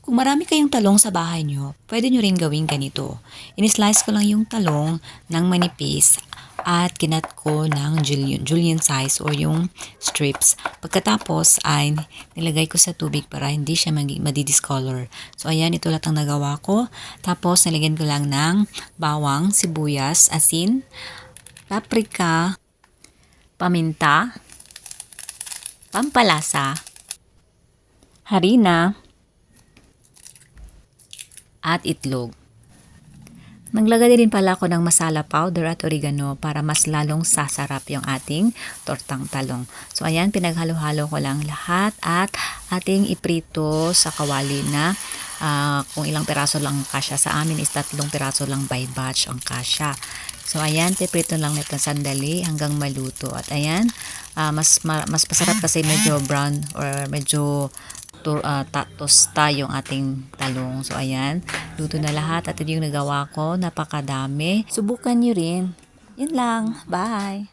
Kung marami kayong talong sa bahay nyo, pwede nyo rin gawing ganito. In-slice ko lang yung talong ng manipis at kinat ko ng julienne size or yung strips. Pagkatapos ay nilagay ko sa tubig para hindi siya madi-discolor. So ayan, ito lahat ang nagawa ko. Tapos nilagyan ko lang ng bawang, sibuyas, asin, paprika, paminta, pampalasa, harina, at itlog. Naglagay din pala ako ng masala powder at oregano para mas lalong sasarap yung ating tortang talong. So ayan, pinaghalo-halo ko lang lahat at ating iprito sa kawali na kung ilang piraso lang kasya. Sa amin is 3 piraso lang by batch ang kasya. So ayan, piprito lang nito sandali hanggang maluto. At ayan, mas masarap kasi medyo brown or medyo tosta yung ating talong. So ayan, luto na lahat at ito yung nagawa ko, napakadami. Subukan nyo rin. Yun lang, bye!